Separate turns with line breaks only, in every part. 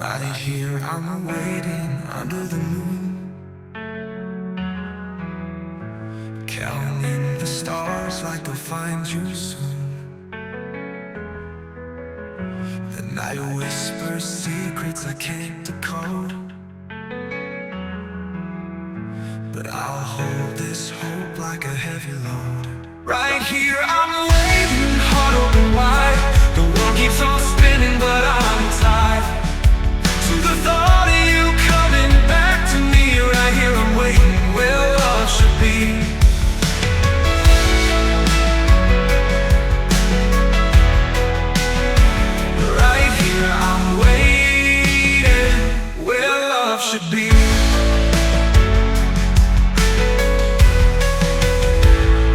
Right here I'm waiting under the moon, counting the stars like they'll find you soon. The night whispers secrets I can't decode, but I'll hold this hope like a heavy load. Right here I'm waiting, heart open wide. The world keeps on spinning but I'm tied to the thought of you coming back to me. Right here I'm waiting where love should be. Right here I'm waiting where love should be.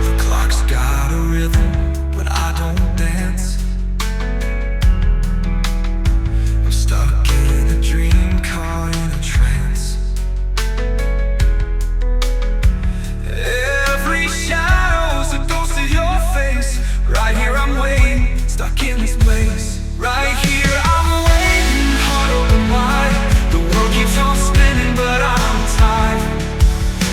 The clock's got a rhythm, but I don't dance. I'm stuck in a dream, caught in a trance. Every shadow's a ghost of your face. Right here I'm waiting, stuck in this place. Right here I'm waiting, heart open wide. The world keeps on spinning but I'm tied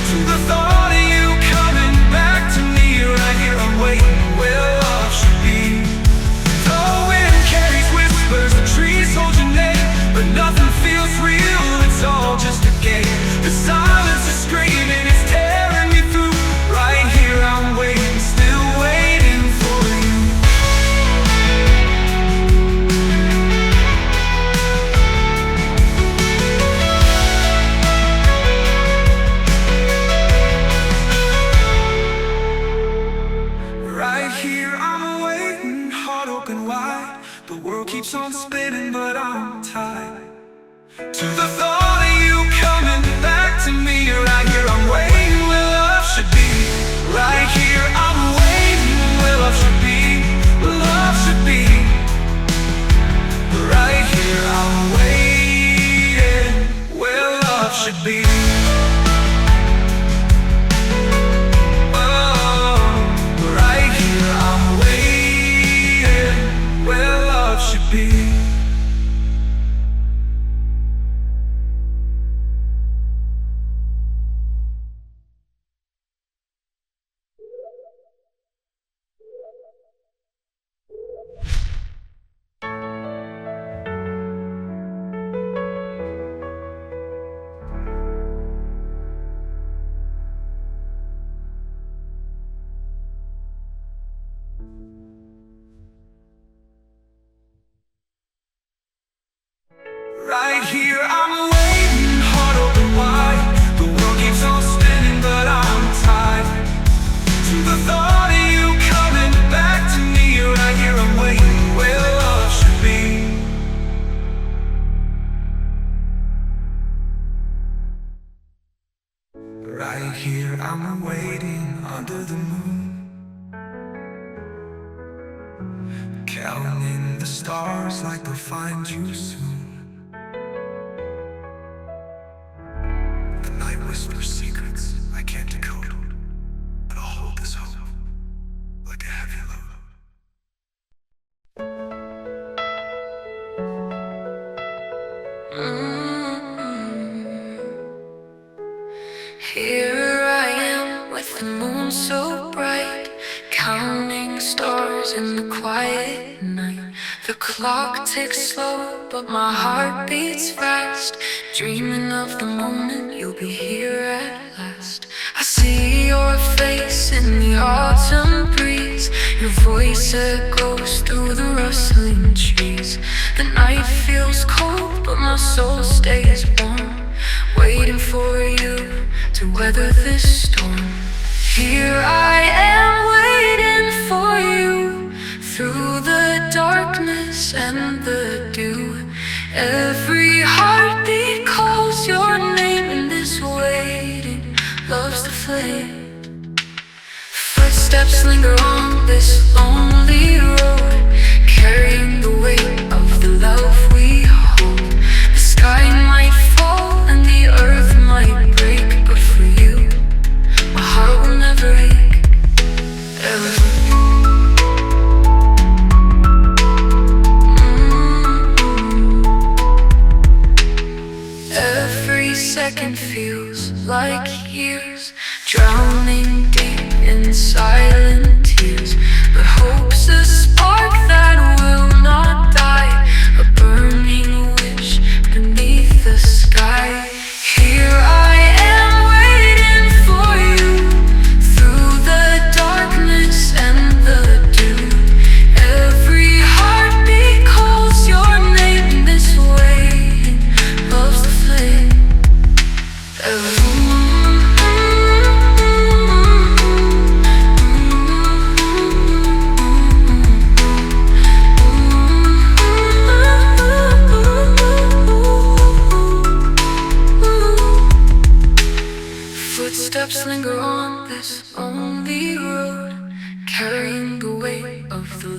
to the thought of you coming back to me. Right here I'm waiting where love should be. The wind carries whispers, the trees hold your name, but nothing feels real, it's all just a game. The silence is screaming, it's tearing me through. Right here I'm waiting, still waiting for you. Right here I'm waiting, heart open wide. The world keeps on spinning but I'm tied to the thought of you coming back to me. Right here I'm waiting where love should be. Right here I'm waiting where love should be. Where love should be. Right here I'm waiting where love should be. Oh, right here I'm waiting where love should be. Right here I'm waiting, heart open wide. The world keeps on spinning but I'm tied to the thought of you coming back to me. Right here I'm waiting where love should be. Right here I'm waiting under the moon, counting the stars like they'll find you soon. The night whispers secrets I can't decode, but I'll hold this hope like a heavy load.
Here I am with the moon so bright, counting stars in the quiet night. The clock ticks slow, but my heart beats fast, dreaming of the moment you'll be here at last. I see your face in the autumn breeze, your voice echoes through the rustling trees. The night feels cold, but my soul stays warm, waiting for you to weather this storm. Here I am waiting for you through the darkness and the dew. Every heartbeat calls your name, and this waiting loves the flame. Footsteps linger on this lonely road, carrying the weight of the love we hold. The sky might fall and the earth might break, but for you, my heart will never ache, ever.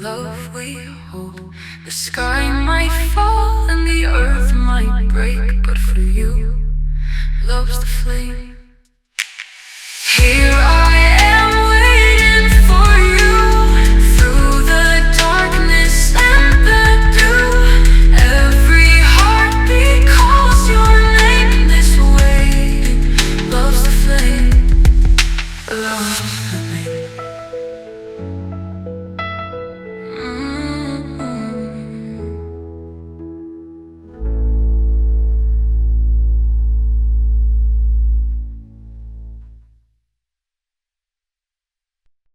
love we hold. The sky might fall and the earth might break, but for you, love's the flame.